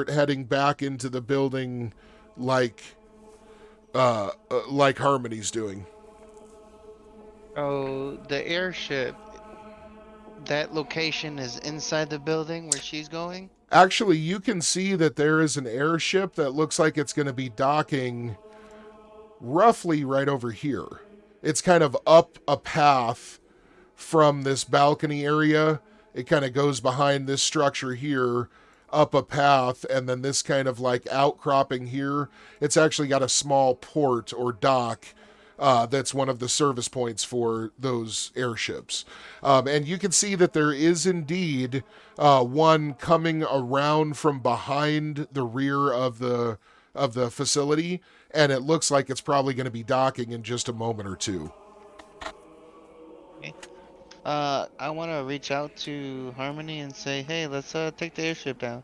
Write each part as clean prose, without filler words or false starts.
heading back into the building like like Harmony's doing. Oh, the airship. That location is inside the building where she's going? Actually, you can see that there is an airship that looks like it's going to be docking roughly right over here. It's kind of up a path from this balcony area. It kind of goes behind this structure here, up a path, and then this kind of like outcropping here. It's actually got a small port or dock. That's one of the service points for those airships. And you can see that there is indeed one coming around from behind the rear of the facility, and it looks like it's probably going to be docking in just a moment or two. Okay. I want to reach out to Harmony and say, hey, let's take the airship down.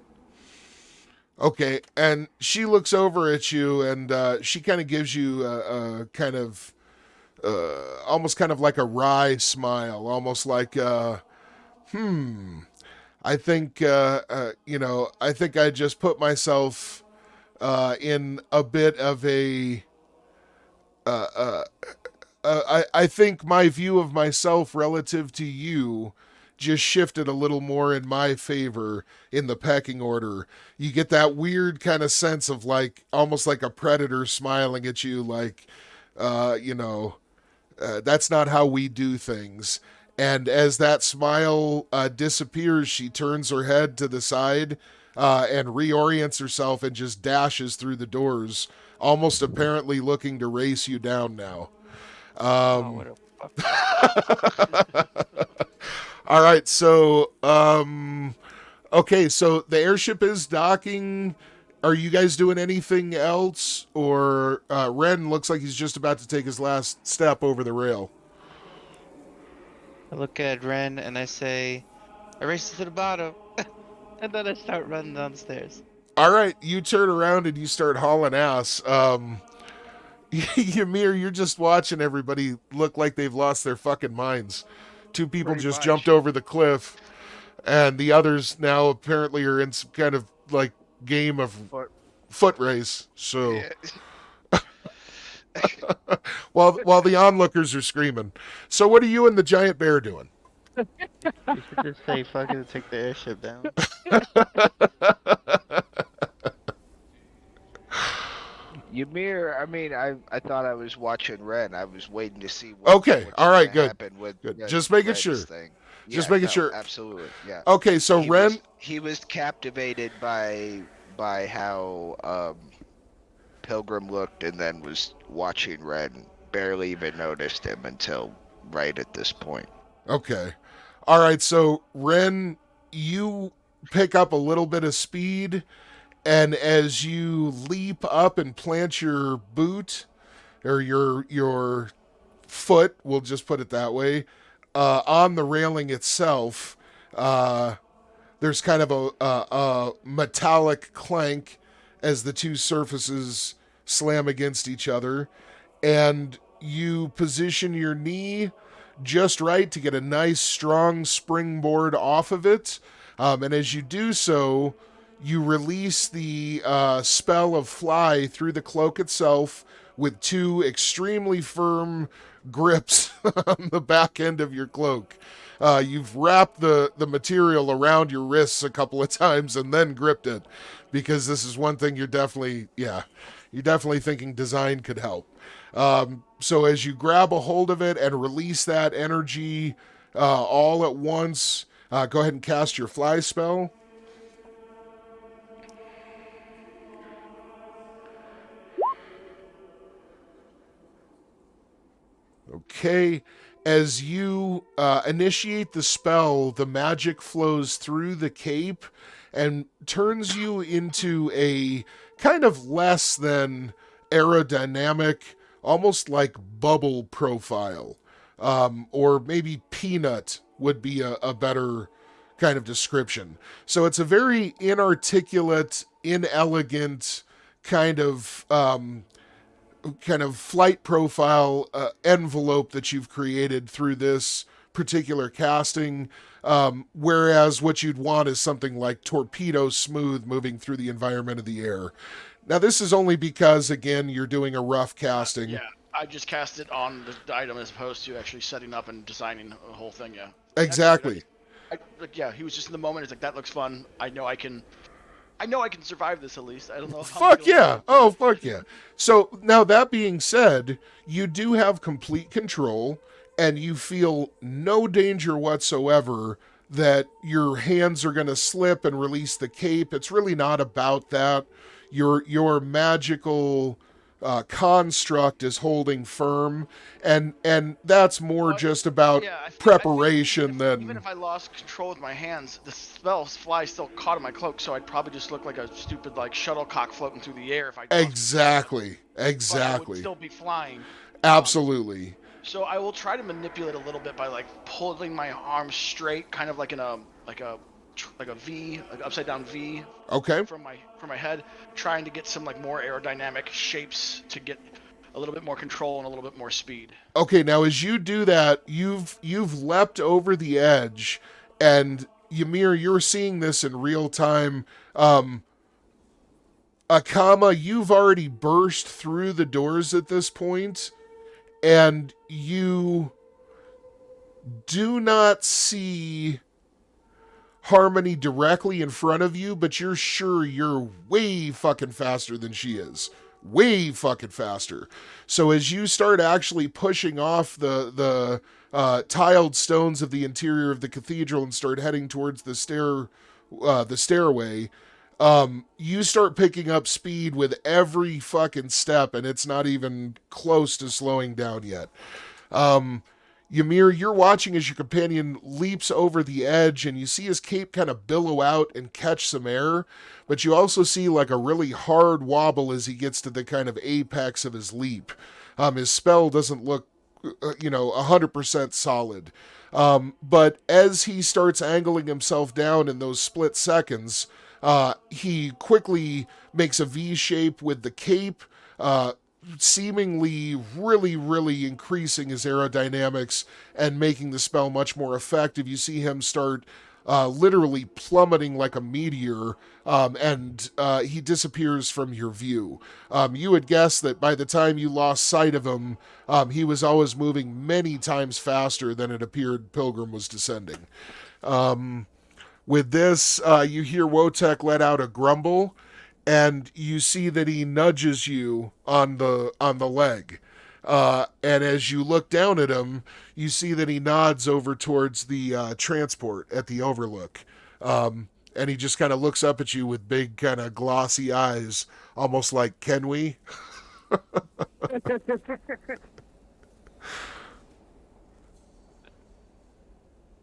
Okay, and she looks over at you, and she kind of gives you a kind of almost kind of like a wry smile, almost like I think I think I just put myself in a bit of a I think my view of myself relative to you just shifted a little more in my favor in the pecking order. You get that weird kind of sense of like almost like a predator smiling at you, like, that's not how we do things. And as that smile disappears, she turns her head to the side and reorients herself and just dashes through the doors, almost apparently looking to race you down now. Oh, what a All right, so okay, so the airship is docking. Are you guys doing anything else, or Ren looks like he's just about to take his last step over the rail? I look at Ren and I say, I race to the bottom. And then I start running downstairs. All right, you turn around and you start hauling ass. Ymir, you're just watching everybody look like they've lost their fucking minds. Two people Pretty just much. jumped over the cliff, and the others now apparently are in some kind of like game of But foot race. So yeah, while the onlookers are screaming. So what are you and the giant bear doing? You should just say, fuck it, take the airship down. Ymir, I mean, I thought I was watching Ren. I was waiting to see Okay, what's all gonna right, good, happen with good. Just making Ren's sure. thing. Just Yeah, making no, sure. absolutely, yeah. Okay, so Ren. He was captivated by how Pilgrim looked, and then was watching Ren. Barely even noticed him until right at this point. Okay, all right. So Ren, you pick up a little bit of speed, and as you leap up and plant your boot or your foot, we'll just put it that way, on the railing itself, uh, there's kind of a metallic clank as the two surfaces slam against each other, and you position your knee just right to get a nice strong springboard off of it. And as you do so, you release the spell of fly through the cloak itself with two extremely firm grips on the back end of your cloak. You've wrapped the material around your wrists a couple of times and then gripped it, because this is one thing you're definitely, yeah, you're definitely thinking design could help. So as you grab a hold of it and release that energy all at once, go ahead and cast your fly spell. Okay. As you initiate the spell, the magic flows through the cape and turns you into a kind of less than aerodynamic, almost like bubble profile. Or maybe peanut would be a better kind of description. So it's a very inarticulate, inelegant kind of flight profile envelope that you've created through this particular casting. Whereas what you'd want is something like torpedo smooth moving through the environment of the air. Now, this is only because, again, you're doing a rough casting. Yeah, I just cast it on the item as opposed to actually setting up and designing the whole thing. Yeah. Exactly. Yeah, he was just in the moment. It's like, that looks fun. I know I can survive this at least. I don't know. Fuck yeah. Oh, fuck yeah. So now that being said, you do have complete control and you feel no danger whatsoever that your hands are going to slip and release the cape. It's really not about that. Your magical construct is holding firm, and that's more just about preparation than. Even if I lost control with my hands, the spell fly still caught in my cloak, so I'd probably just look like a stupid like shuttlecock floating through the air if I. Exactly. But I would still be flying. Absolutely. So I will try to manipulate a little bit by like pulling my arms straight, kind of like in a V, like upside down V. Okay. From my head, trying to get some like more aerodynamic shapes to get a little bit more control and a little bit more speed. Okay, now as you do that, you've leapt over the edge, and Ymir, you're seeing this in real time. Akama, you've already burst through the doors at this point, and you do not see Harmony directly in front of you, but you're sure you're way fucking faster than she is. Way fucking faster. So as you start actually pushing off the tiled stones of the interior of the cathedral and start heading towards the stairway, you start picking up speed with every fucking step, and it's not even close to slowing down yet. Ymir, you're watching as your companion leaps over the edge, and you see his cape kind of billow out and catch some air, but you also see like a really hard wobble as he gets to the kind of apex of his leap. His spell doesn't look, 100% solid. But as he starts angling himself down in those split seconds, he quickly makes a V shape with the cape, seemingly really, really increasing his aerodynamics and making the spell much more effective. You see him start literally plummeting like a meteor, and he disappears from your view. You would guess that by the time you lost sight of him, he was always moving many times faster than it appeared Pilgrim was descending. With this, you hear Wotek let out a grumble, and you see that he nudges you on the leg. And as you look down at him, you see that he nods over towards the transport at the overlook. And he just kind of looks up at you with big kind of glossy eyes, almost like, can we?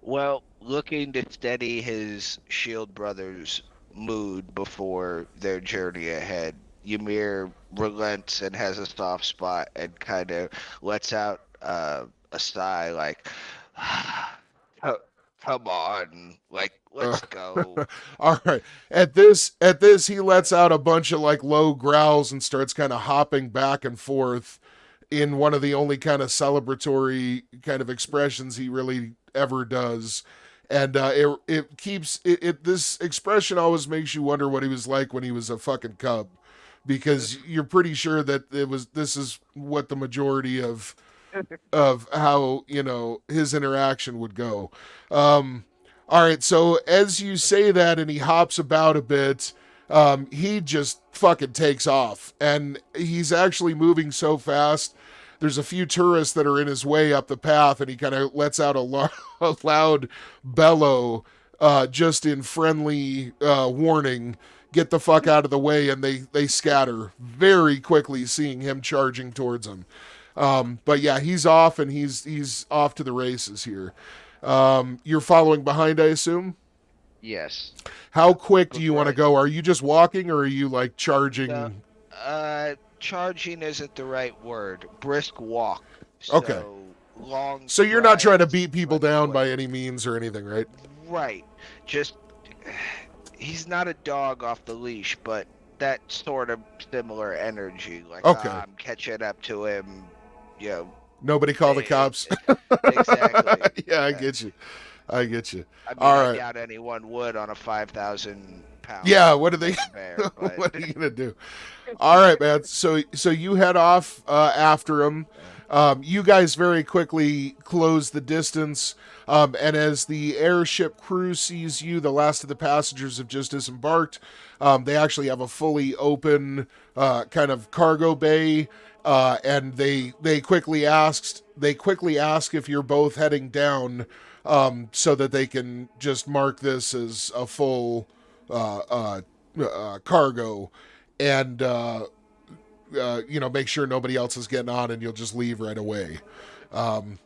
Well, looking to steady his shield brother's mood before their journey ahead, Ymir relents and has a soft spot and kind of lets out a sigh like, come on, like, let's go. All right. At this, he lets out a bunch of like low growls and starts kind of hopping back and forth in one of the only kind of celebratory kind of expressions he really ever does. And it keeps this expression always makes you wonder what he was like when he was a fucking cub, because you're pretty sure that this is what the majority of how his interaction would go. All right, so as you say that and he hops about a bit, he just fucking takes off, and he's actually moving so fast. There's a few tourists that are in his way up the path, and he kind of lets out a loud bellow, just in friendly warning, get the fuck out of the way, and they scatter very quickly, seeing him charging towards them. But yeah, he's off, and he's off to the races here. You're following behind, I assume? Yes. How quick do you want to go? Are you just walking, or are you like charging? No, charging isn't the right word. Brisk walk. So okay. Long. So you're not trying to beat people down by any means or anything, right? Right. Just he's not a dog off the leash, but that sort of similar energy. Like, okay. I'm catching up to him. Nobody call the cops. Exactly. Yeah, I get you. I get you. I mean, All I right. doubt anyone would on a 5,000 pound Yeah, what are they bear, but what are you gonna do? All right, man. So you head off after him. You guys very quickly close the distance, and as the airship crew sees you, the last of the passengers have just disembarked. They actually have a fully open kind of cargo bay, and they quickly ask if you're both heading down, so that they can just mark this as a full cargo, and make sure nobody else is getting on, and you'll just leave right away. Ym-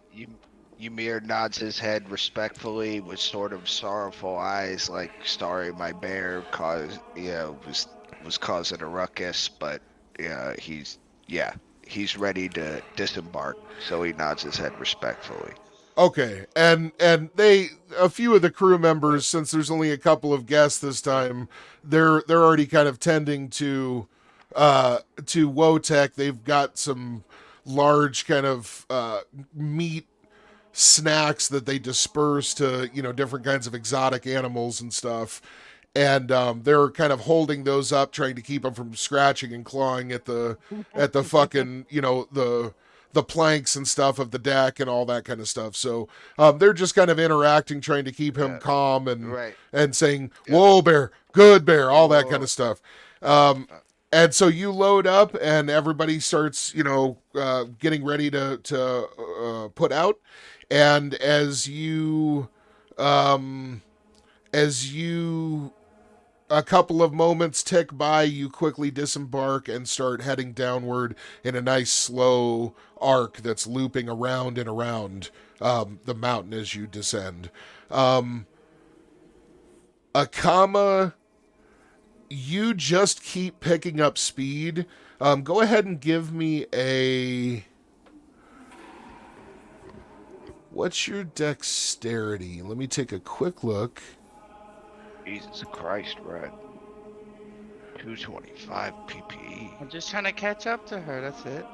Ymir nods his head respectfully with sort of sorrowful eyes, like sorry my bear was causing a ruckus, but he's ready to disembark, so he nods his head respectfully. Okay, and a few of the crew members, since there's only a couple of guests this time, they're already kind of tending to Wotech. They've got some large kind of meat snacks that they disperse to different kinds of exotic animals and stuff, and they're kind of holding those up, trying to keep them from scratching and clawing at the fucking the planks and stuff of the deck and all that kind of stuff. So they're just kind of interacting, trying to keep him Yeah, calm and right. saying, Yeah. "Whoa, bear, good bear," all that kind Whoa. of stuff. And so you load up, and everybody starts, getting ready to put out. And as you a couple of moments tick by, you quickly disembark and start heading downward in a nice slow arc that's looping around and around the mountain as you descend. Akama, you just keep picking up speed. Go ahead and give me a. What's your dexterity? Let me take a quick look. Jesus Christ, Red. 225 PPE. I'm just trying to catch up to her. That's it.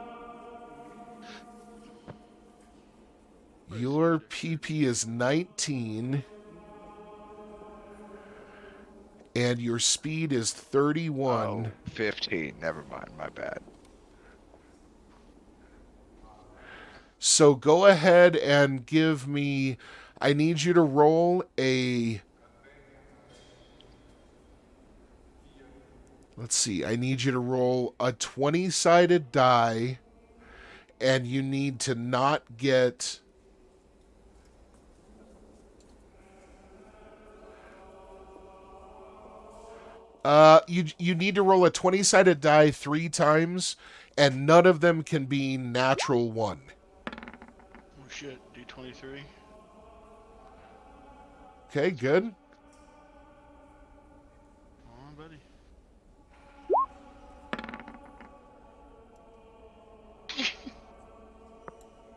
Your PP is 19, and your speed is 31. Oh, 15. Never mind, my bad. So go ahead and give me. I need you to roll a. Let's see. I need you to roll a 20-sided die, and you need to not get. You need to roll a 20-sided die 3 times, and none of them can be natural 1. Oh shit, D23. Okay, good. Come on, buddy.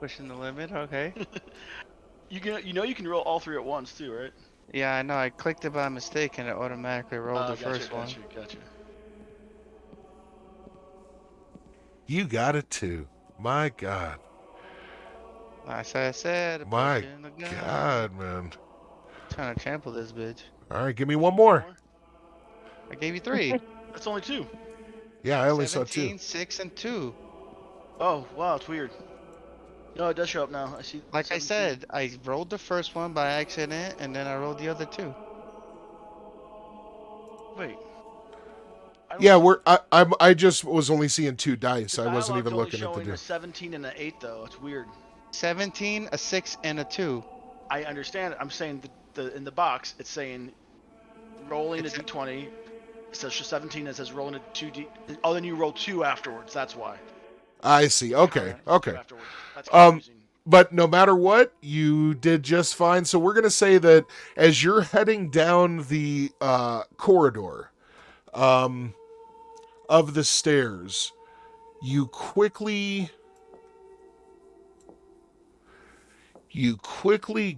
Pushing the limit. Okay. You can roll all three at once too, right? Yeah, I know. I clicked it by mistake and it automatically rolled the first one. Gotcha. You got it too. My God. Like I said, My pushing the gun. God, man. Trying to trample this bitch. All right, give me one more. I gave you 3. That's only 2. Yeah, I only saw 2. 17, 6, and 2. Oh wow, it's weird. No, it does show up now. I see. Like 17. I said, I rolled the first one by accident, and then I rolled the other 2. Wait. Yeah, I just was only seeing 2 dice. I wasn't even looking at the showing a 17 and an 8 though. It's weird. 17, a 6, and a 2. I understand it. I'm saying the in the box it's saying rolling a d20. It says 17. It says rolling a 2d. Oh, then you roll 2 afterwards. That's why. I see. Okay. Okay. Afterwards. That's Um, confusing. But no matter what, you did just fine. So we're gonna say that as you're heading down the corridor of the stairs, you quickly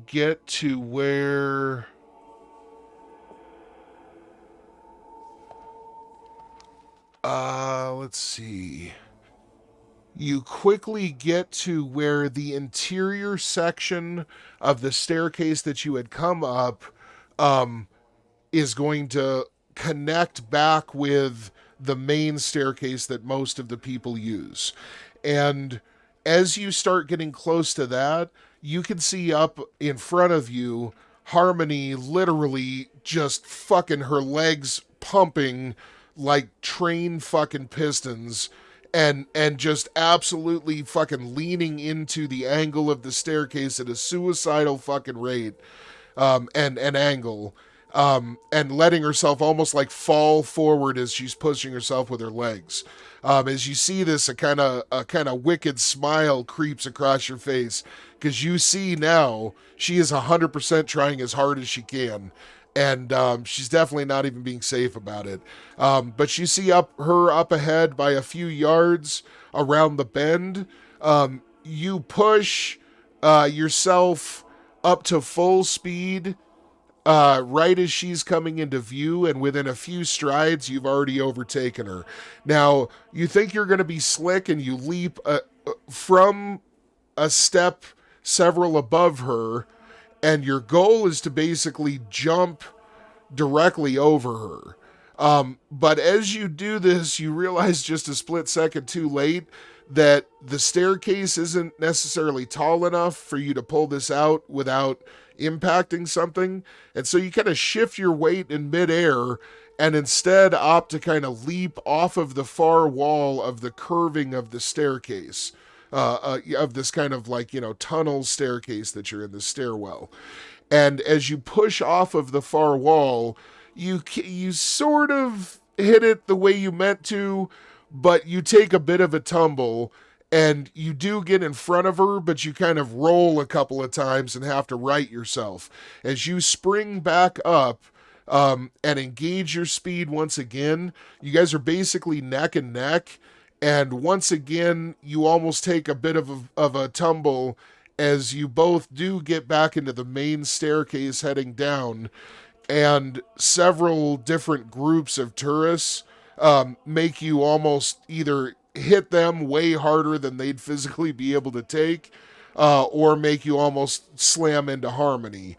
get to where let's see. You quickly get to where the interior section of the staircase that you had come up um, is going to connect back with the main staircase that most of the people use. And as you start getting close to that, you can see up in front of you Harmony literally just fucking her legs pumping like train fucking pistons and just absolutely fucking leaning into the angle of the staircase at a suicidal fucking rate and an angle, and letting herself almost like fall forward as she's pushing herself with her legs. As you see this, a kind of wicked smile creeps across your face because you see now she is 100% trying as hard as she can. And she's definitely not even being safe about it. But you see her up ahead by a few yards around the bend. You push yourself up to full speed right as she's coming into view, and within a few strides, you've already overtaken her. Now, you think you're going to be slick, and you leap from a step several above her, and your goal is to basically jump directly over her. But as you do this, you realize just a split second too late that the staircase isn't necessarily tall enough for you to pull this out without impacting something. And so you kind of shift your weight in midair and instead opt to kind of leap off of the far wall of the curving of the staircase. Of this kind of like, tunnel staircase that you're in, the stairwell. And as you push off of the far wall, you sort of hit it the way you meant to, but you take a bit of a tumble, and you do get in front of her, but you kind of roll a couple of times and have to right yourself. As you spring back up and engage your speed once again, you guys are basically neck and neck, and once again, you almost take a bit of a tumble as you both do get back into the main staircase heading down, and several different groups of tourists make you almost either hit them way harder than they'd physically be able to take, or make you almost slam into Harmony.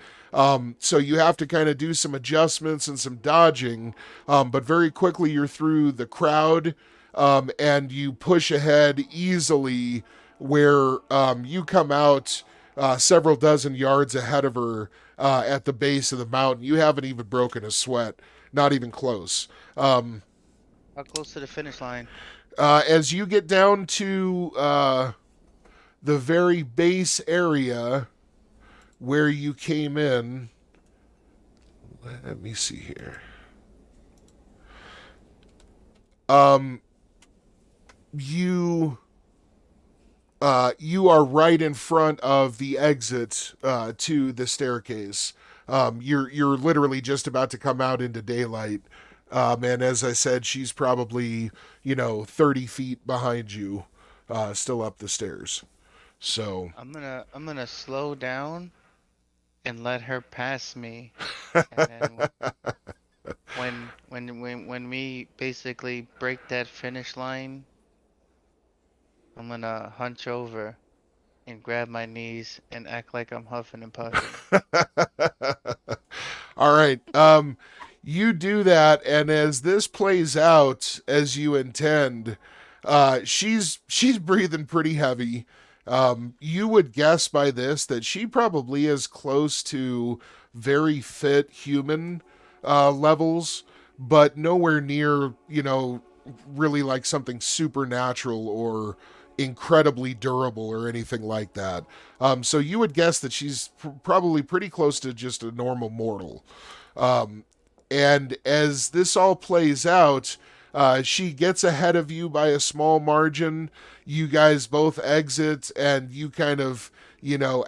So you have to kind of do some adjustments and some dodging, but very quickly you're through the crowd, and you push ahead easily where you come out several dozen yards ahead of her at the base of the mountain. You haven't even broken a sweat, not even close. How close to the finish line? As you get down to the very base area where you came in, let me see here. You are right in front of the exit to the staircase. You're literally just about to come out into daylight. And as I said, she's probably 30 feet behind you, still up the stairs. So I'm gonna slow down and let her pass me, and then when we basically break that finish line, I'm gonna hunch over and grab my knees and act like I'm huffing and puffing. all right. You do that, and as this plays out as you intend, she's breathing pretty heavy. You would guess by this that she probably is close to very fit human levels, but nowhere near, really like something supernatural or incredibly durable or anything like that. So you would guess that she's probably pretty close to just a normal mortal. And as this all plays out, she gets ahead of you by a small margin. You guys both exit, and you kind of,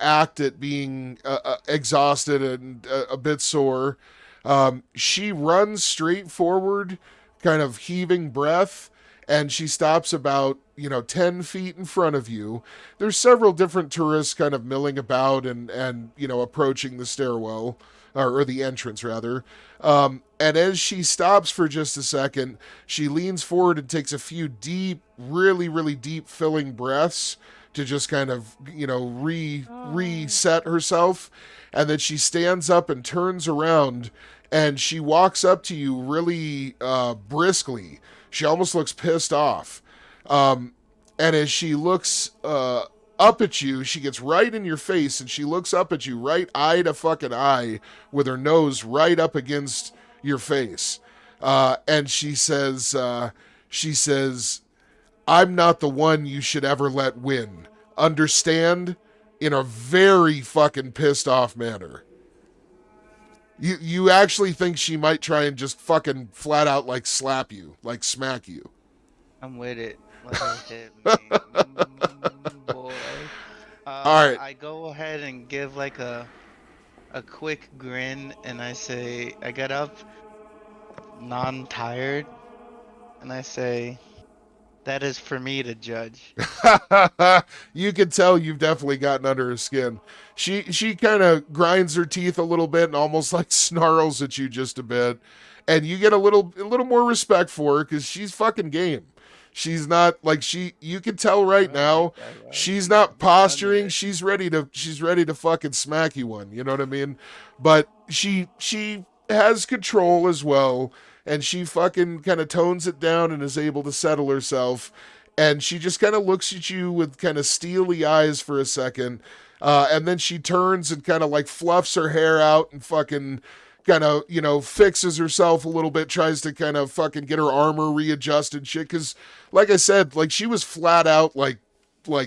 act at being exhausted and a bit sore. She runs straight forward, kind of heaving breath, and she stops about, 10 feet in front of you. There's several different tourists kind of milling about and approaching the stairwell. or the entrance rather. And as she stops for just a second, she leans forward and takes a few deep, really, really deep filling breaths to just kind of, reset herself. And then she stands up and turns around and she walks up to you really briskly. She almost looks pissed off. And as she looks up at you, she gets right in your face and she looks up at you right eye to fucking eye with her nose right up against your face. And she says, I'm not the one you should ever let win. Understand? In a very fucking pissed off manner. You actually think she might try and just fucking flat out like slap you, like smack you. I'm with it. Let her hit me. Boy. All right. I go ahead and give like a quick grin and I say, I get up non-tired and I say, that is for me to judge. You can tell you've definitely gotten under her skin. She kind of grinds her teeth a little bit and almost like snarls at you just a bit, and you get a little more respect for her because she's fucking game. She's not like you can tell right now she's not posturing. She's ready to fucking smack you one. You know what I mean? But she has control as well, and she fucking kind of tones it down and is able to settle herself. And she just kind of looks at you with kind of steely eyes for a second. And then she turns and kind of like fluffs her hair out and fucking kind of, fixes herself a little bit, tries to kind of fucking get her armor readjusted shit. Cause like I said, like she was flat out like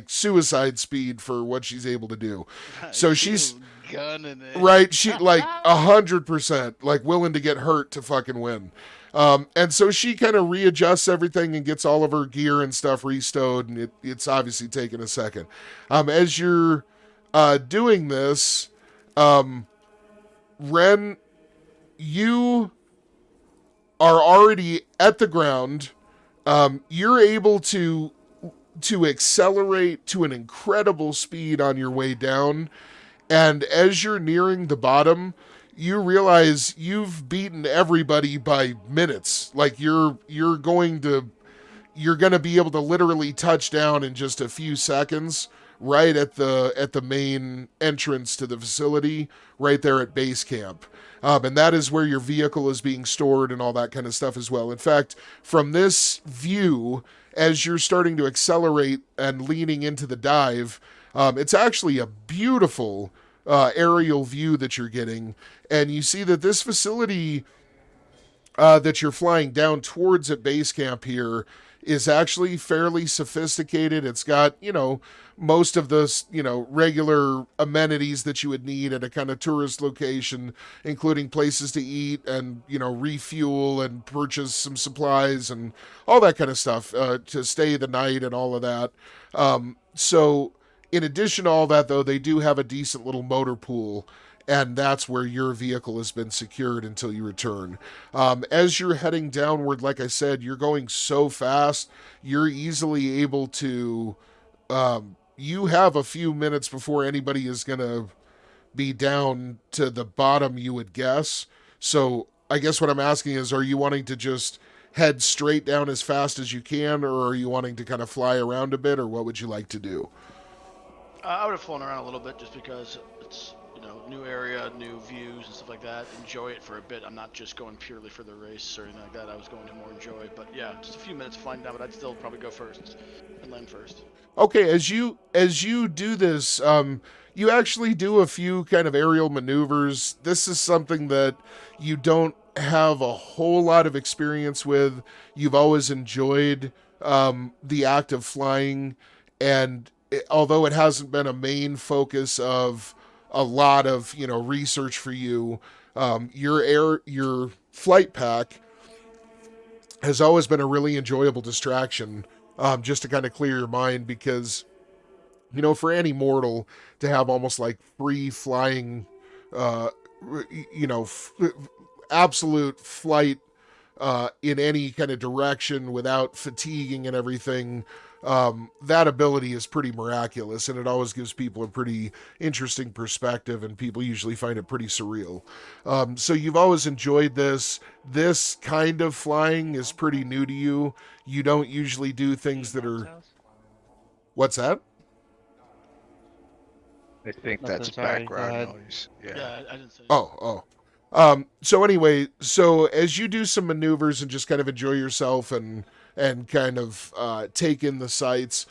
suicide speed for what she's able to do. So she's gunning it. Right. She like 100% like willing to get hurt to fucking win. And so she kind of readjusts everything and gets all of her gear and stuff restowed, and it's obviously taken a second. As you're doing this, Ren, you are already at the ground. You're able to accelerate to an incredible speed on your way down, and as you're nearing the bottom, you realize you've beaten everybody by minutes. Like you're going to be able to literally touch down in just a few seconds right at the main entrance to the facility, right there at base camp. And that is where your vehicle is being stored and all that kind of stuff as well. In fact, from this view, as you're starting to accelerate and leaning into the dive, it's actually a beautiful aerial view that you're getting. And you see that this facility that you're flying down towards at base camp here is actually fairly sophisticated. It's got, most of the, regular amenities that you would need at a kind of tourist location, including places to eat and, refuel and purchase some supplies and all that kind of stuff to stay the night and all of that. So in addition to all that, though, they do have a decent little motor pool, and that's where your vehicle has been secured until you return. As you're heading downward, like I said, you're going so fast, you're easily able to... you have a few minutes before anybody is going to be down to the bottom, you would guess. So I guess what I'm asking is, are you wanting to just head straight down as fast as you can, or are you wanting to kind of fly around a bit, or what would you like to do? I would have flown around a little bit just because it's, new area, new views and stuff like that. Enjoy it for a bit. I'm not just going purely for the race or anything like that. I was going to more enjoy. But yeah, just a few minutes flying down, but I'd still probably go first and land first. Okay, as you do this, you actually do a few kind of aerial maneuvers. This is something that you don't have a whole lot of experience with. You've always enjoyed the act of flying, and although it hasn't been a main focus of a lot of research for you, your flight pack has always been a really enjoyable distraction, just to kind of clear your mind, because for any mortal to have almost like free flying, absolute flight in any kind of direction without fatiguing and everything, that ability is pretty miraculous, and it always gives people a pretty interesting perspective, and people usually find it pretty surreal. So you've always enjoyed this. This kind of flying is pretty new to you. You don't usually do things that are. What's that? I think Nothing, that's sorry, go background ahead. noise. Yeah, I didn't say. Oh. So anyway, so as you do some maneuvers and just kind of enjoy yourself and kind of take in the sights,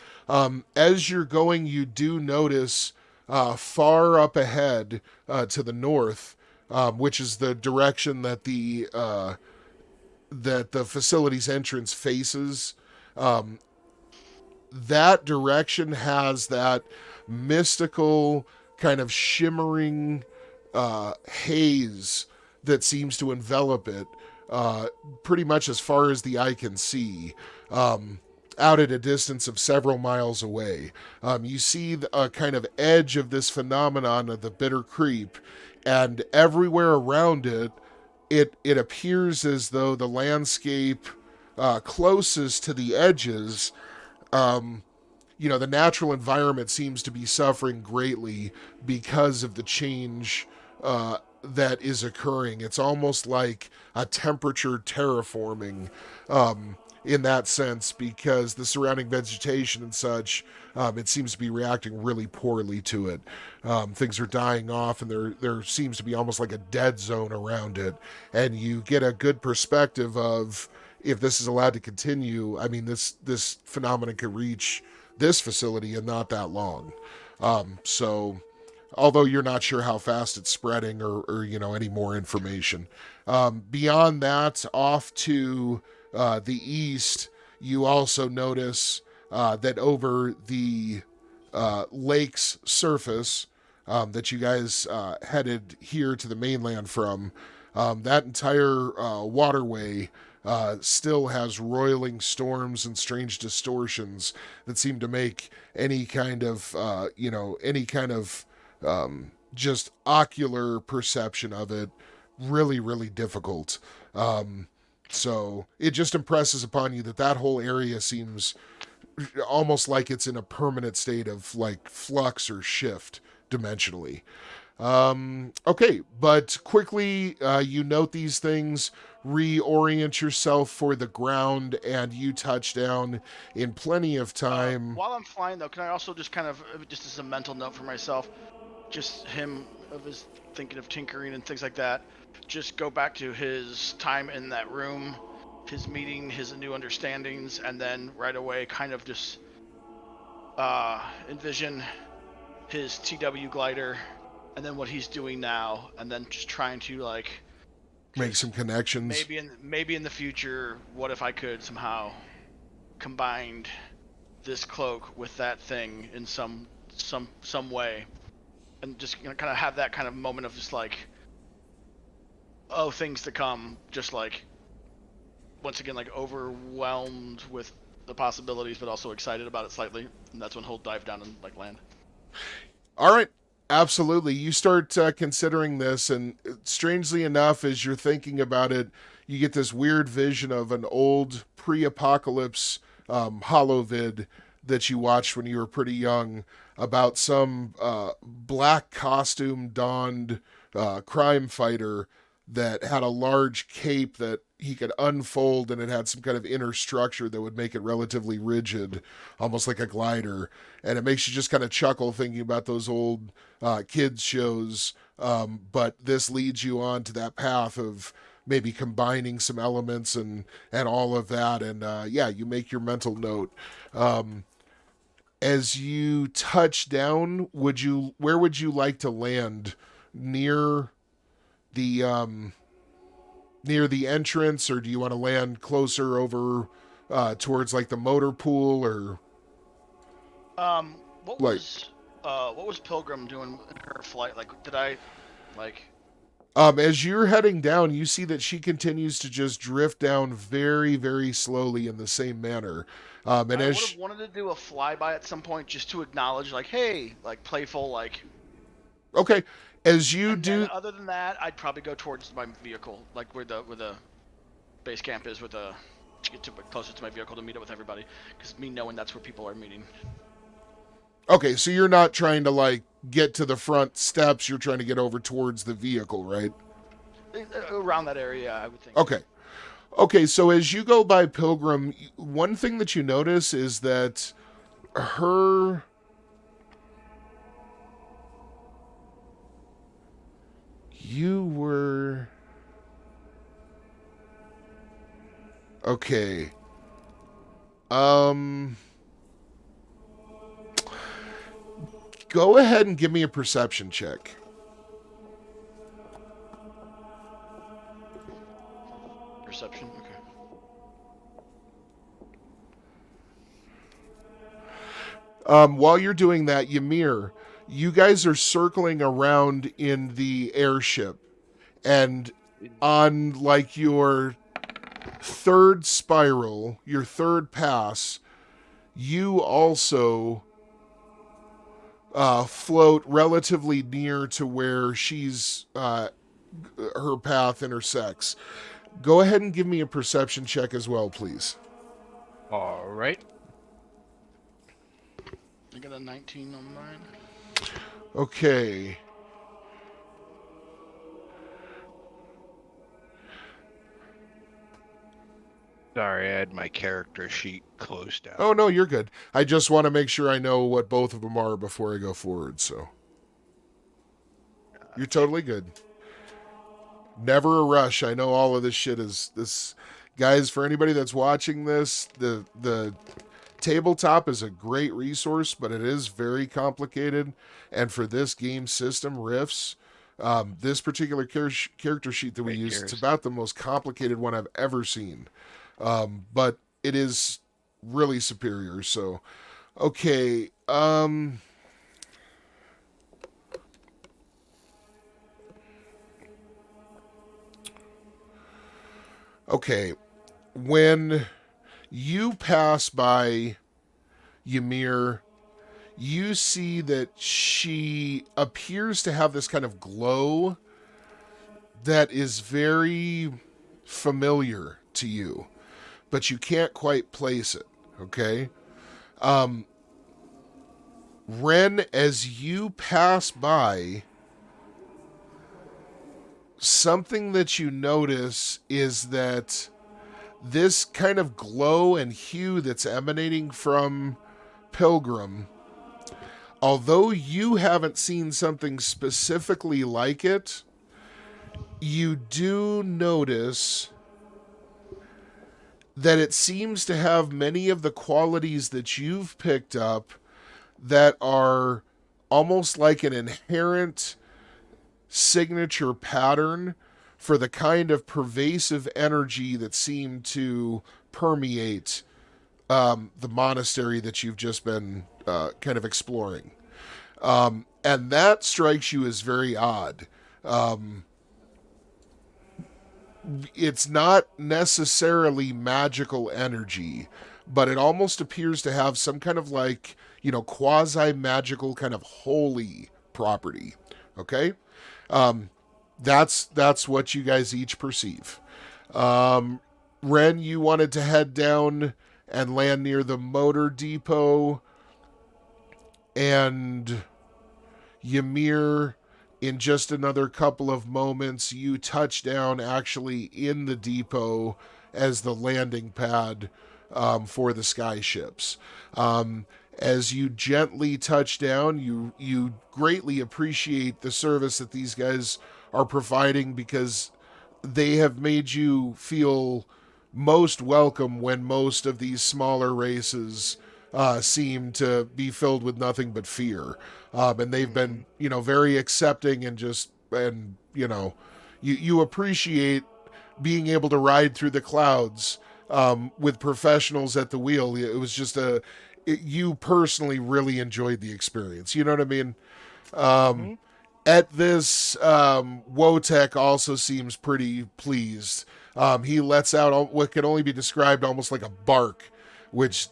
as you're going, you do notice far up ahead to the north, which is the direction that the facility's entrance faces. Um, that direction has that mystical kind of shimmering haze that seems to envelop it pretty much as far as the eye can see, out at a distance of several miles away. You see a kind of edge of this phenomenon of the bitter creep, and everywhere around it, it appears as though the landscape closest to the edges, the natural environment seems to be suffering greatly because of the change that is occurring. It's almost like a temperature terraforming in that sense, because the surrounding vegetation and such, it seems to be reacting really poorly to it. Things are dying off, and there seems to be almost like a dead zone around it. And you get a good perspective of, if this is allowed to continue, I mean, this phenomenon could reach this facility in not that long. So, although you're not sure how fast it's spreading or any more information. Beyond that, off to the east, you also notice that over the lake's surface that you guys headed here to the mainland from, that entire waterway still has roiling storms and strange distortions that seem to make any kind of just ocular perception of it really, really difficult. So it just impresses upon you that whole area seems almost like it's in a permanent state of like flux or shift dimensionally. Okay, but quickly, you note these things, reorient yourself for the ground, and you touch down in plenty of time. While I'm flying, though, can I also just kind of, just as a mental note for myself, just him of his thinking of tinkering and things like that, just go back to his time in that room, his meeting, his new understandings, and then right away kind of just envision his TW glider, and then what he's doing now, and then just trying to like make some connections. Maybe in the future, what if I could somehow combined this cloak with that thing in some way, and just kind of have that kind of moment of just like, oh, things to come, just like once again like overwhelmed with the possibilities, but also excited about it slightly, and that's when he'll dive down and like land. All right. Absolutely. You start considering this, and strangely enough, as you're thinking about it, you get this weird vision of an old pre-apocalypse holovid that you watched when you were pretty young about some black costume donned crime fighter that had a large cape that he could unfold, and it had some kind of inner structure that would make it relatively rigid, almost like a glider. And it makes you just kind of chuckle thinking about those old kids shows. But this leads you on to that path of maybe combining some elements and all of that. And you make your mental note. As you touch down, where would you like to land? Near the entrance, or do you want to land closer over towards like the motor pool, or what was Pilgrim doing in her flight? Like, did I like as you're heading down, you see that she continues to just drift down very, very slowly in the same manner. And I would as have wanted to do a flyby at some point just to acknowledge, like, hey, like playful, like. Okay, as you And do. then other than that, I'd probably go towards my vehicle, like where the base camp is with to get closer to my vehicle to meet up with everybody. Because me knowing that's where people are meeting. Okay, so you're not trying to like get to the front steps. You're trying to get over towards the vehicle, right? Around that area, I would think. Okay. Okay, so as you go by Pilgrim, one thing that you notice is that her... You were... Okay. Go ahead and give me a perception check. Perception, okay. While you're doing that, Ymir, you guys are circling around in the airship, and on like your third spiral, your third pass, you also float relatively near to where she's her path intersects. Go ahead and give me a perception check as well, please. All right. I got a 19 on mine. Okay. Sorry, I had my character sheet closed out. Oh, no, you're good. I just want to make sure I know what both of them are before I go forward, so. You're totally good. Never a rush. I know all of this shit is this. Guys, for anybody that's watching this, the tabletop is a great resource, but it is very complicated. And for this game system, Rifts, this particular character sheet that we use, it's about the most complicated one I've ever seen. But it is really superior. So, okay. Okay. When you pass by Ymir, you see that she appears to have this kind of glow that is very familiar to you, but you can't quite place it, okay? Ren, as you pass by, something that you notice is that this kind of glow and hue that's emanating from Pilgrim, although you haven't seen something specifically like it, you do notice that it seems to have many of the qualities that you've picked up that are almost like an inherent signature pattern for the kind of pervasive energy that seemed to permeate the monastery that you've just been kind of exploring. And that strikes you as very odd. It's not necessarily magical energy, but it almost appears to have some kind of like, quasi-magical kind of holy property. Okay? That's what you guys each perceive. Ren, you wanted to head down and land near the motor depot, and Ymir, in just another couple of moments, you touch down actually in the depot as the landing pad for the skyships. As you gently touch down, you greatly appreciate the service that these guys are providing, because they have made you feel most welcome when most of these smaller races seem to be filled with nothing but fear. And they've been, very accepting and you appreciate being able to ride through the clouds with professionals at the wheel. It was just you personally really enjoyed the experience. You know what I mean? At this, Wotek also seems pretty pleased. He lets out what can only be described almost like a bark, which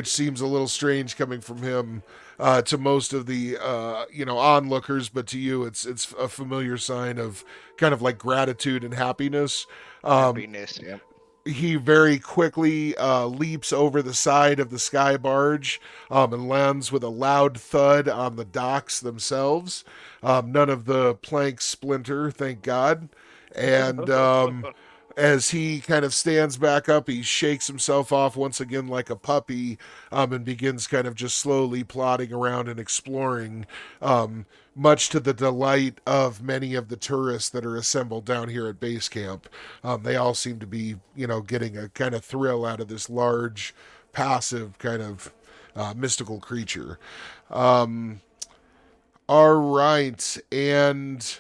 seems a little strange coming from him to most of the onlookers, but to you, it's a familiar sign of kind of like gratitude and happiness. Happiness, yeah. he very quickly leaps over the side of the sky barge and lands with a loud thud on the docks themselves. None of the planks splinter, thank God. And as he kind of stands back up, he shakes himself off once again like a puppy and begins kind of just slowly plodding around and exploring, much to the delight of many of the tourists that are assembled down here at base camp. They all seem to be, getting a kind of thrill out of this large, passive kind of mystical creature. All right, and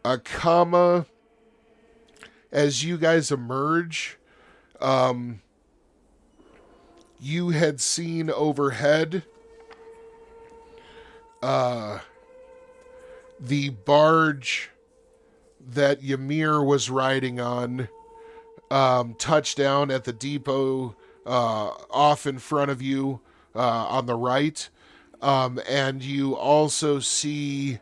a comma as you guys emerge, you had seen overhead the barge that Ymir was riding on touch down at the depot off in front of you on the right. And you also see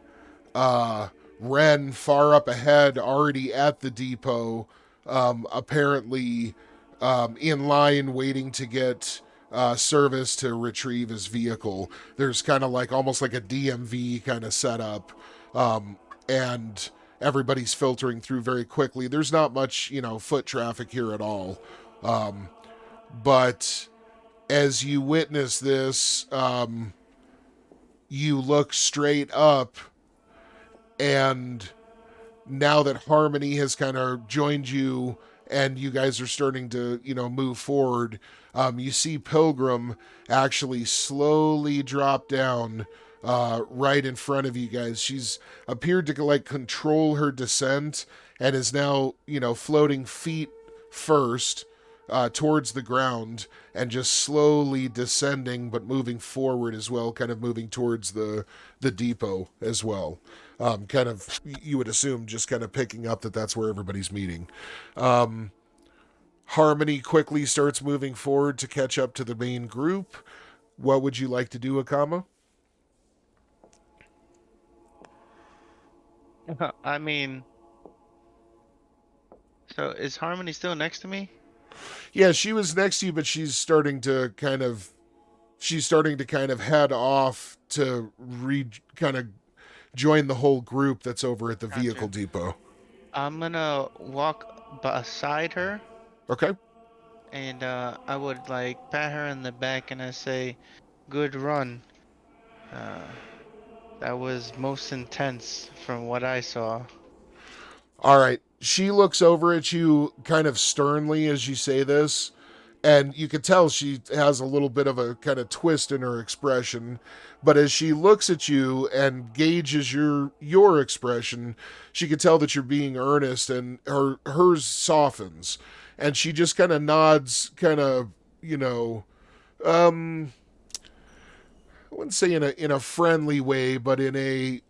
Ren far up ahead, already at the depot, apparently in line waiting to get service to retrieve his vehicle. There's kind of like almost like a DMV kind of setup, and everybody's filtering through very quickly. There's not much, foot traffic here at all. But as you witness this, you look straight up, and now that Harmony has kind of joined you and you guys are starting to, move forward, you see Pilgrim actually slowly drop down right in front of you guys. She's appeared to like control her descent and is now, floating feet first towards the ground and just slowly descending, but moving forward as well, kind of moving towards the depot as well. Kind of, you would assume, just kind of picking up that that's where everybody's meeting. Harmony quickly starts moving forward to catch up to the main group. What would you like to do, Akama? I mean, so is Harmony still next to me? Yeah, she was next to you, but she's starting to kind of head off to kind of join the whole group that's over at the Gotcha. vehicle depot. I'm gonna walk beside her, Okay. and I would like pat her in the back, and I say, "Good run. That was most intense from what I saw." All right. She looks over at you kind of sternly as you say this, and you can tell she has a little bit of a kind of twist in her expression. But as she looks at you and gauges your expression, she can tell that you're being earnest, and hers softens, and she just kind of nods, kind of, I wouldn't say in a friendly way, but in a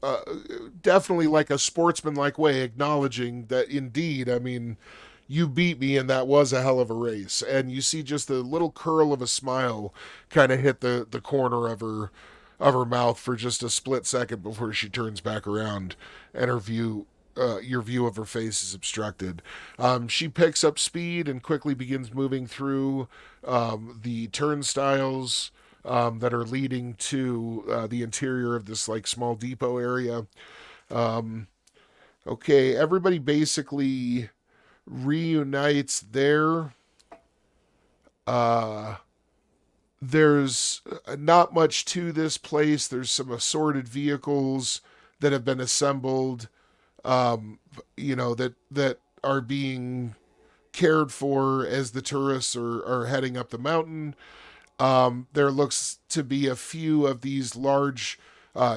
definitely like a sportsmanlike way, acknowledging that indeed, I mean, you beat me and that was a hell of a race. And you see just the little curl of a smile kind of hit the corner of her mouth for just a split second before she turns back around and your view of her face is obstructed. She picks up speed and quickly begins moving through the turnstiles that are leading to the interior of this like small depot area. Okay, everybody basically reunites there. There's not much to this place. There's some assorted vehicles that have been assembled, that are being cared for as the tourists are heading up the mountain. There looks to be a few of these large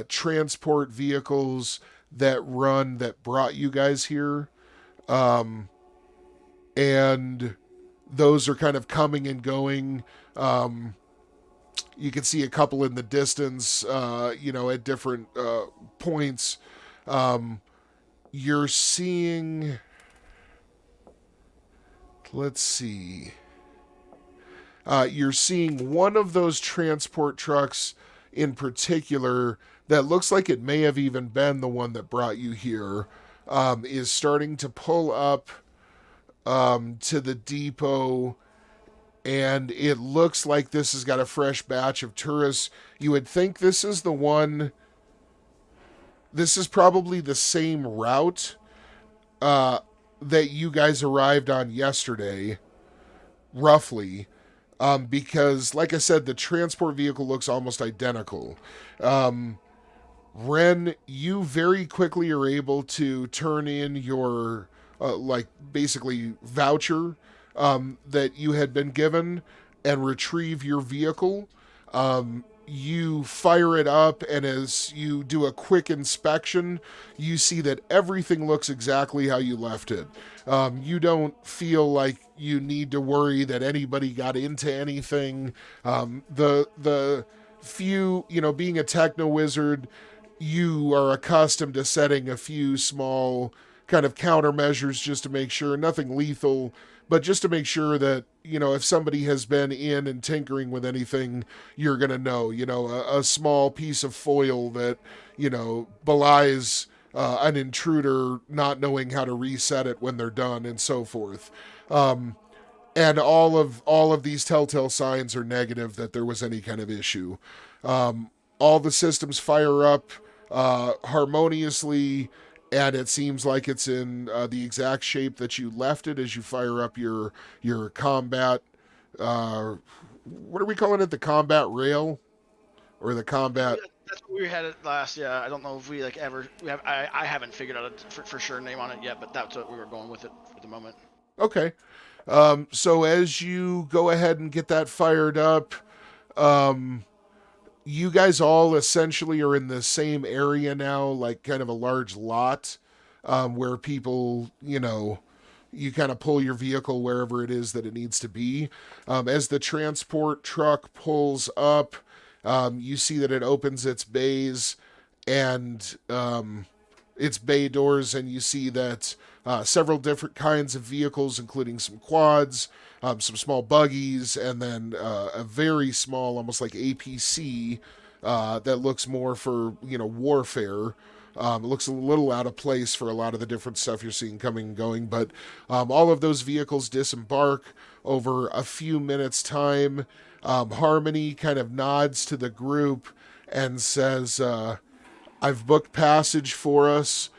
transport vehicles that brought you guys here. And those are kind of coming and going. You can see a couple in the distance, at different points. You're seeing, let's see. You're seeing one of those transport trucks in particular that looks like it may have even been the one that brought you here, is starting to pull up to the depot, and it looks like this has got a fresh batch of tourists. You would think this is the one. This is probably the same route that you guys arrived on yesterday, roughly. Because, like I said, the transport vehicle looks almost identical. Ren, you very quickly are able to turn in your, like, basically voucher that you had been given and retrieve your vehicle. You fire it up, and as you do a quick inspection, you see that everything looks exactly how you left it. You don't feel like you need to worry that anybody got into anything. The few, being a techno wizard, you are accustomed to setting a few small kind of countermeasures just to make sure, nothing lethal, but just to make sure that, if somebody has been in and tinkering with anything, you're going to know, a small piece of foil that, belies an intruder not knowing how to reset it when they're done and so forth. And all of these telltale signs are negative that there was any kind of issue. All the systems fire up harmoniously, and it seems like it's in the exact shape that you left it as you fire up your combat. What are we calling it? The combat rail or the combat? That's what we had it last. Yeah, I don't know if we ever. I haven't figured out a for sure name on it yet, but that's what we were going with it for the moment. Okay. So as you go ahead and get that fired up, you guys all essentially are in the same area now, like kind of a large lot, where people, you kind of pull your vehicle wherever it is that it needs to be. As the transport truck pulls up, you see that it opens its bays and its bay doors, and you see that several different kinds of vehicles, including some quads, some small buggies, and then a very small, almost like APC, that looks more for warfare. It looks a little out of place for a lot of the different stuff you're seeing coming and going, but all of those vehicles disembark over a few minutes' time. Harmony kind of nods to the group and says, I've booked passage for us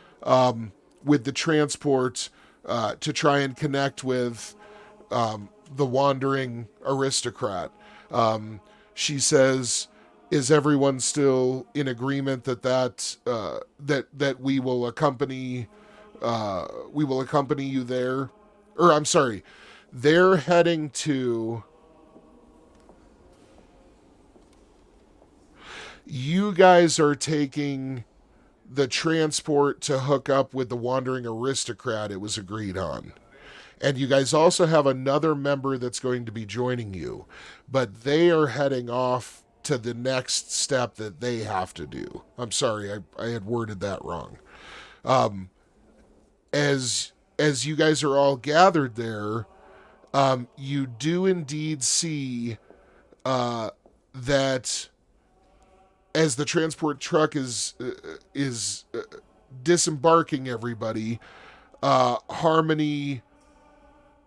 with the transport to try and connect with the wandering aristocrat. She says, "Is everyone still in agreement that we will accompany you there?" Or I'm sorry, they're heading to. You guys are taking the transport to hook up with the wandering aristocrat, it was agreed on. And you guys also have another member that's going to be joining you, but they are heading off to the next step that they have to do. I'm sorry, I had worded that wrong. As you guys are all gathered there, you do indeed see that as the transport truck is disembarking everybody, Harmony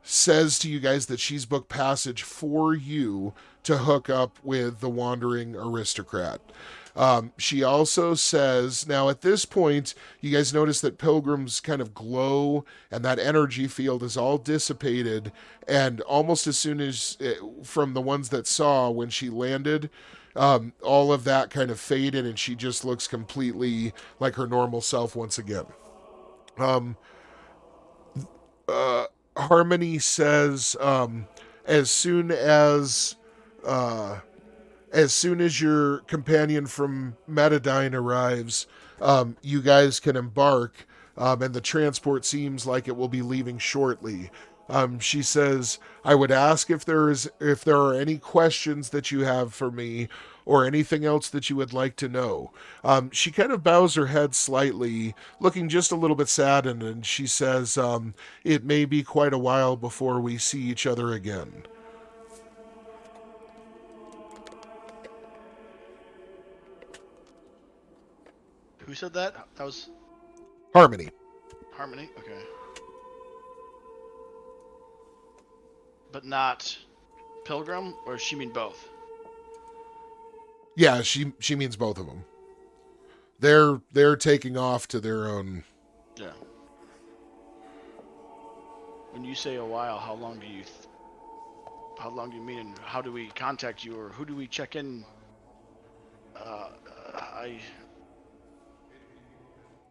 says to you guys that she's booked passage for you to hook up with the wandering aristocrat. She also says, now at this point, you guys notice that Pilgrim's kind of glow and that energy field is all dissipated, and almost as soon as, from the ones that saw when she landed, all of that kind of faded, and she just looks completely like her normal self once again. Harmony says, as soon as your companion from Metadine arrives, you guys can embark, and the transport seems like it will be leaving shortly. She says, I would ask if there are any questions that you have for me or anything else that you would like to know. She kind of bows her head slightly, looking just a little bit saddened, and she says, it may be quite a while before we see each other again. Who said that? That was Harmony. Harmony. Okay. but not Pilgrim, or does she mean both? Yeah, she means both of them. They're taking off to their own. Yeah. When you say a while, how long do you mean, and how do we contact you, or who do we check in? I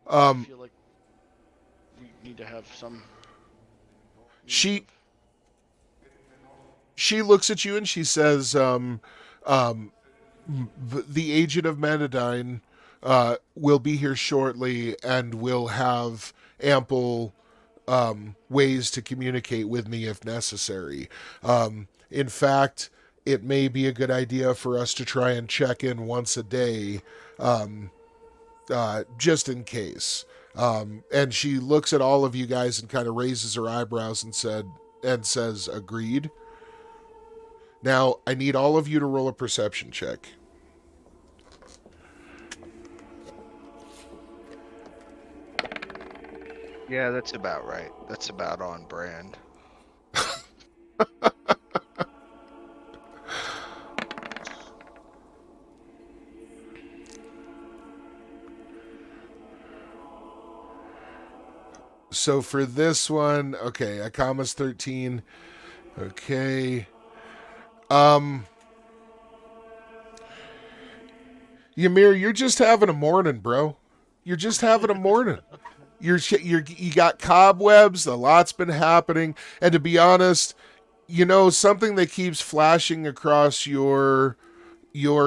feel like we need to have some. She looks at you and she says, the agent of Manadine will be here shortly and will have ample ways to communicate with me if necessary. In fact, it may be a good idea for us to try and check in once a day, just in case. And she looks at all of you guys and kind of raises her eyebrows and says, agreed. Now, I need all of you to roll a perception check. Yeah, that's about right. That's about on brand. So for this one, okay, a comma's 13. Okay. Ymir, you're just having a morning, bro. You're just having a morning. You got cobwebs. A lot's been happening, and to be honest, something that keeps flashing across your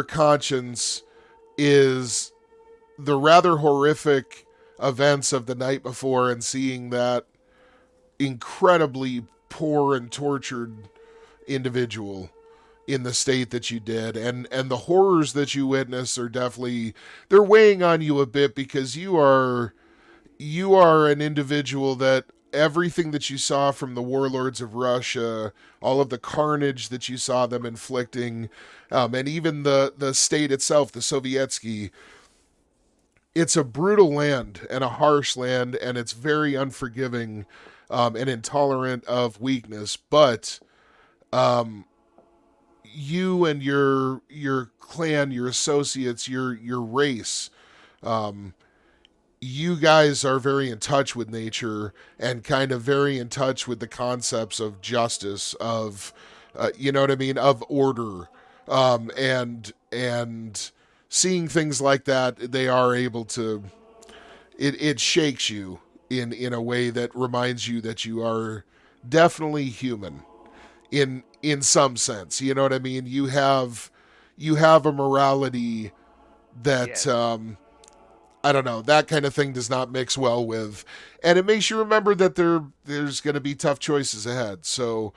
conscience is the rather horrific events of the night before, and seeing that incredibly poor and tortured individual in the state that you did, and the horrors that you witnessed are definitely, they're weighing on you a bit, because you are an individual that everything that you saw from the warlords of Russia, all of the carnage that you saw them inflicting, and even the state itself, the Sovietsky, it's a brutal land and a harsh land, and it's very unforgiving and intolerant of weakness. But you and your clan, your associates, your race, you guys are very in touch with nature and kind of very in touch with the concepts of justice, of you know what I mean, of order, and seeing things like that, they are able to. It shakes you in a way that reminds you that you are definitely human in some sense. You know what I mean? You have a morality that Yes. I don't know, that kind of thing does not mix well with, and it makes you remember that there's going to be tough choices ahead. So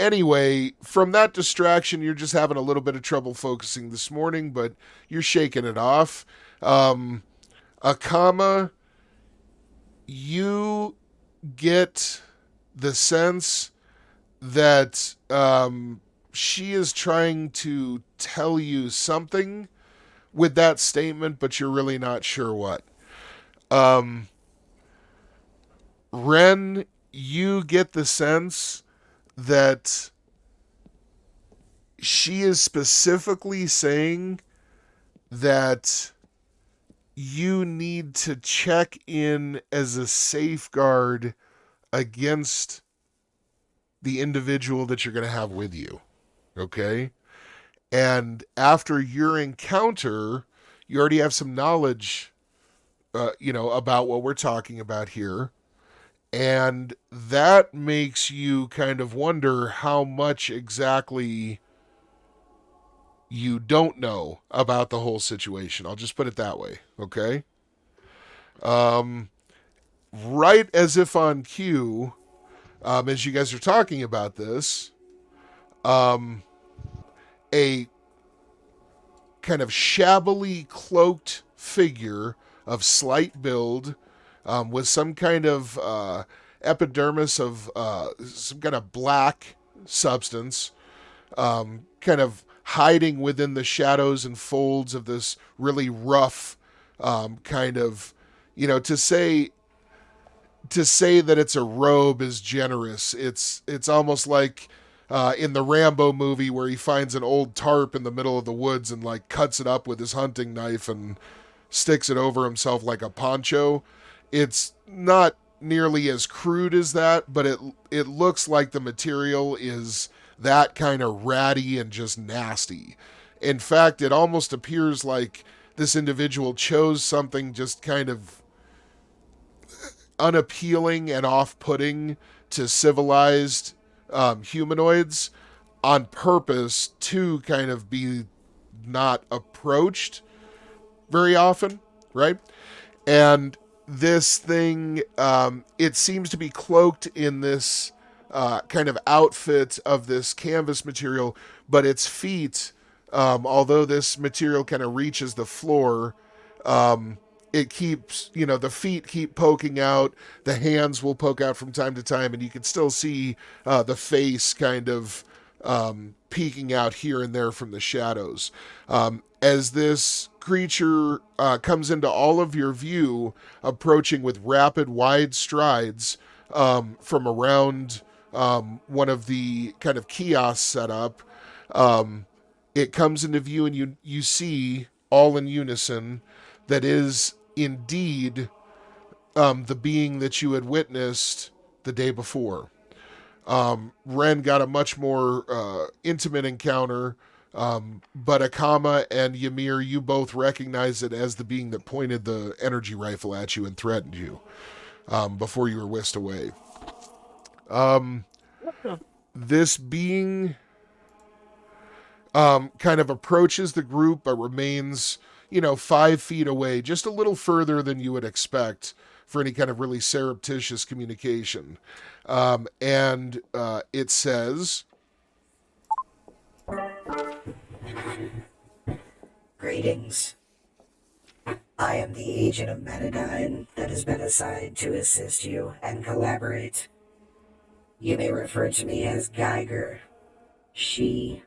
anyway, from that distraction, you're just having a little bit of trouble focusing this morning, but you're shaking it off. Akama, you get the sense that she is trying to tell you something with that statement, but you're really not sure what. Ren, you get the sense that she is specifically saying that you need to check in as a safeguard against the individual that you're going to have with you. Okay? And after your encounter, you already have some knowledge, about what we're talking about here. And that makes you kind of wonder how much exactly you don't know about the whole situation. I'll just put it that way, okay? Right as if on cue, as you guys are talking about this, a kind of shabbily cloaked figure of slight build, with some kind of epidermis of some kind of black substance, kind of hiding within the shadows and folds of this really rough kind of, to say that it's a robe is generous. It's almost like in the Rambo movie where he finds an old tarp in the middle of the woods and like cuts it up with his hunting knife and sticks it over himself like a poncho. It's not nearly as crude as that, but it looks like the material is that kind of ratty and just nasty. In fact, it almost appears like this individual chose something just kind of unappealing and off-putting to civilized humanoids on purpose to kind of be not approached very often, right? And this thing, it seems to be cloaked in this kind of outfit of this canvas material, but its feet, although this material kind of reaches the floor, it keeps, the feet keep poking out, the hands will poke out from time to time, and you can still see the face kind of peeking out here and there from the shadows. As this creature comes into all of your view, approaching with rapid, wide strides from around one of the kind of kiosks set up, it comes into view, and you see all in unison that is indeed the being that you had witnessed the day before. Ren got a much more intimate encounter, but Akama and Ymir, you both recognize it as the being that pointed the energy rifle at you and threatened you before you were whisked away. This being kind of approaches the group, but remains, 5 feet away, just a little further than you would expect for any kind of really surreptitious communication. And it says, "Greetings. I am the agent of Metadyne that has been assigned to assist you and collaborate. You may refer to me as Geiger, she,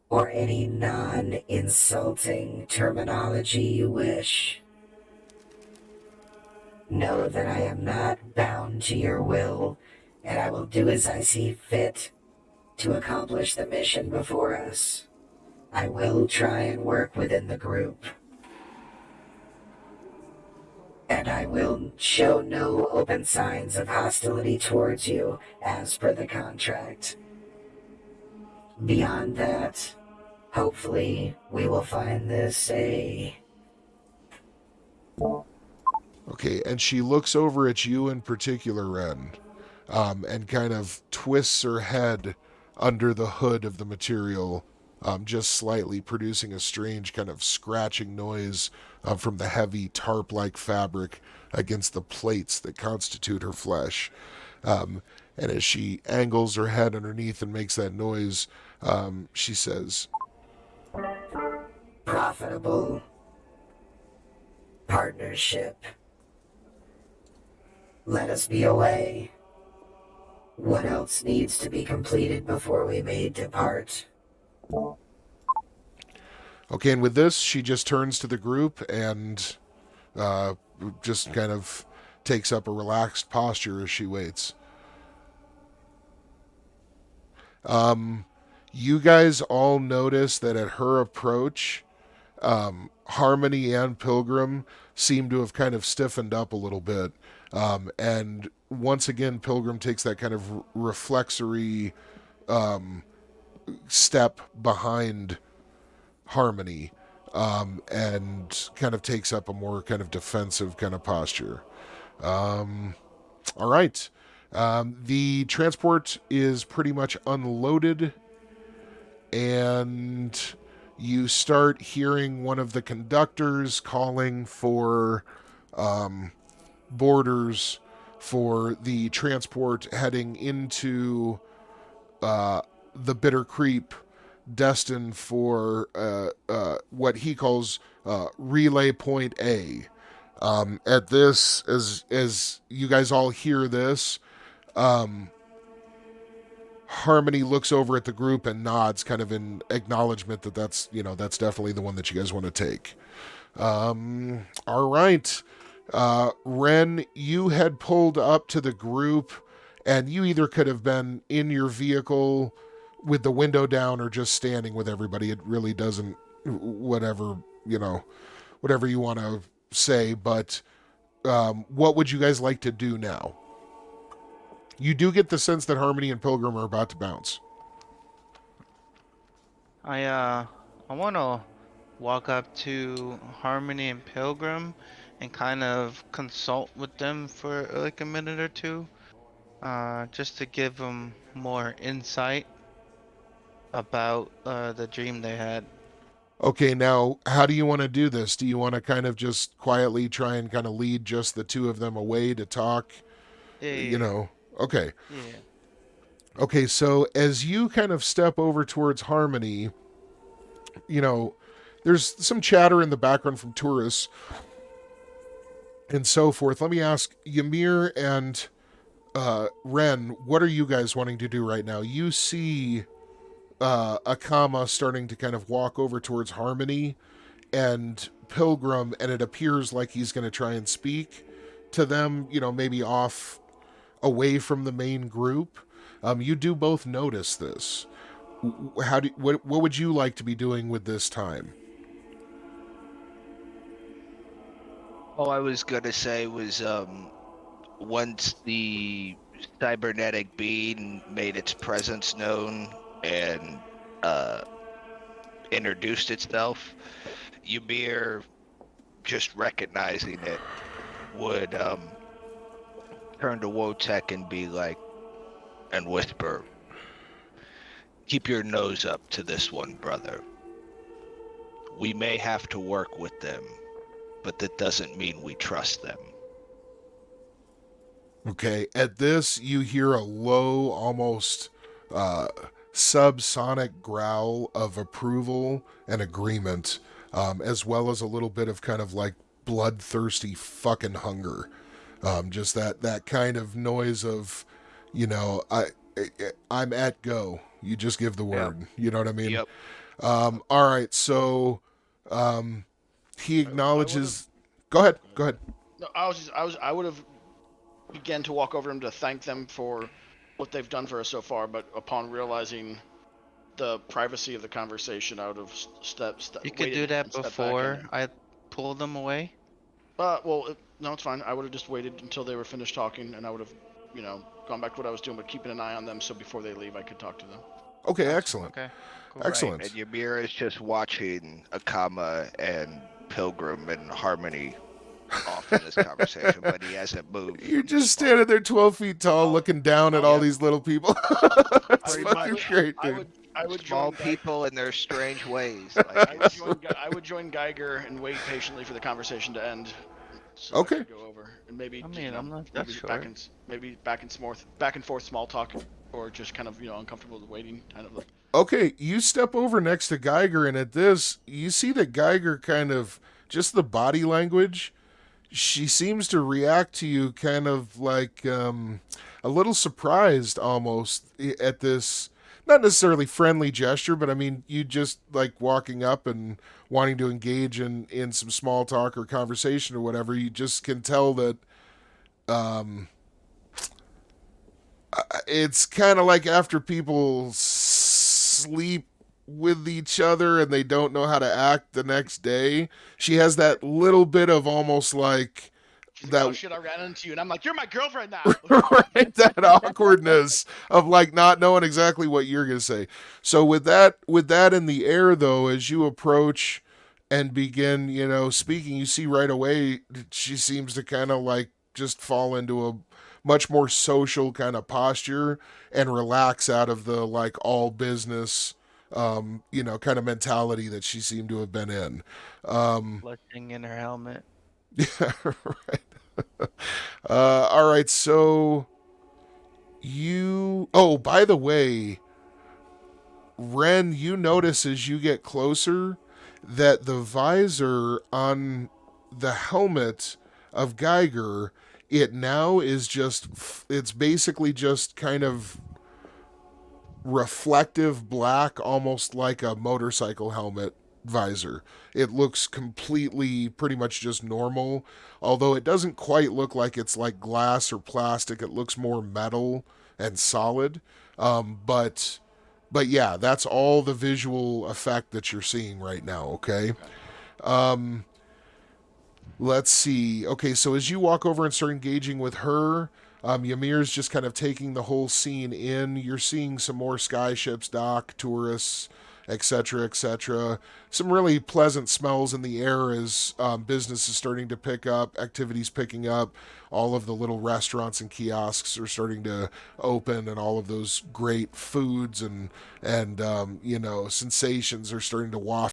or any non-insulting terminology you wish. Know that I am not bound to your will, and I will do as I see fit to accomplish the mission before us. I will try and work within the group, and I will show no open signs of hostility towards you as per the contract. Beyond that, hopefully we will find this okay, and she looks over at you in particular, Ren, and kind of twists her head under the hood of the material, just slightly, producing a strange kind of scratching noise from the heavy tarp-like fabric against the plates that constitute her flesh. And as she angles her head underneath and makes that noise, she says, profitable partnership. Let us be away. What else needs to be completed before we may depart?" Okay, and with this, she just turns to the group and just kind of takes up a relaxed posture as she waits. You guys all notice that at her approach, Harmony and Pilgrim seem to have kind of stiffened up a little bit. And once again, Pilgrim takes that kind of reflexory step behind Harmony, and kind of takes up a more kind of defensive kind of posture. All right. The transport is pretty much unloaded, and you start hearing one of the conductors calling for boarders for the transport heading into the Bitter Creep, destined for what he calls Relay Point A. At this, as you guys all hear this, Harmony looks over at the group and nods, kind of in acknowledgement that that's definitely the one that you guys want to take. All right. Ren, you had pulled up to the group And you either could have been in your vehicle with the window down or just standing with everybody. It really doesn't, whatever, whatever you want to say. But what would you guys like to do now? You do get the sense that Harmony and Pilgrim are about to bounce. I want to walk up to Harmony and Pilgrim and kind of consult with them for like a minute or two, just to give them more insight about the dream they had. Okay, now, how do you want to do this? Do you want to kind of just quietly try and kind of lead just the two of them away to talk? Yeah. Okay. Yeah. Okay, so as you kind of step over towards Harmony, there's some chatter in the background from tourists and so forth. Let me ask Ymir and Ren, what are you guys wanting to do right now? You see Akama starting to kind of walk over towards Harmony and Pilgrim, and it appears like he's going to try and speak to them, maybe off away from the main group. You do both notice this. What would you like to be doing with this time? All I was gonna say was, once the cybernetic being made its presence known and introduced itself, Ymir, just recognizing it, would turn to Wotek and be like, and whisper, "Keep your nose up to this one, brother. We may have to work with them, but that doesn't mean we trust them." Okay, at this, you hear a low, almost subsonic growl of approval and agreement, as well as a little bit of kind of like bloodthirsty fucking hunger. Just that kind of noise of, I'm at go. You just give the word. You know what I mean? Yep. All right, so he acknowledges. Go ahead. No, I would have began to walk over to him to thank them for what they've done for us so far, but upon realizing the privacy of the conversation, I would have stepped. You could do that before I pull them away. No, it's fine. I would have just waited until they were finished talking, and I would have, gone back to what I was doing, but keeping an eye on them, so before they leave, I could talk to them. Okay, excellent. Okay. Cool. Excellent. Right. And Ymir is just watching Akama and Pilgrim and Harmony off in this conversation, but he hasn't moved. You're just standing there 12 feet tall looking down at all these little people. It's Pretty fucking much. great, dude. I would Small join people in their strange ways. I would join Geiger and wait patiently for the conversation to end. So Okay. I could go over and maybe. I mean, I'm not that sure. Back and forth small talk, or just kind of uncomfortable with waiting, kind of like. Okay, you step over next to Geiger, and at this, you see that Geiger kind of, just the body language, she seems to react to you kind of like a little surprised almost at this, not necessarily friendly gesture, but I mean, you just like walking up and wanting to engage in some small talk or conversation or whatever. You just can tell that it's kind of like after people sleep with each other and they don't know how to act the next day. She has that little bit of almost like that. Oh shit! I ran into you, and I'm like, "You're my girlfriend now." Right, that awkwardness of like not knowing exactly what you're gonna say. So with that in the air, though, as you approach and begin, speaking, you see right away she seems to kind of like just fall into a much more social kind of posture and relax out of the like all business kind of mentality that she seemed to have been in. Blushing in her helmet. Yeah, right. All right, so by the way, Ren, you notice as you get closer that the visor on the helmet of Geiger, it now is it's basically just kind of reflective black, almost like a motorcycle helmet visor. It looks completely pretty much just normal, although it doesn't quite look like it's like glass or plastic. It looks more metal and solid. But yeah, that's all the visual effect that you're seeing right now, okay? Let's see. Okay, so as you walk over and start engaging with her, Ymir's just kind of taking the whole scene in. You're seeing some more sky ships dock, tourists, etc., etc. Some really pleasant smells in the air as business is starting to pick up, activities picking up. All of the little restaurants and kiosks are starting to open, and all of those great foods and sensations are starting to waft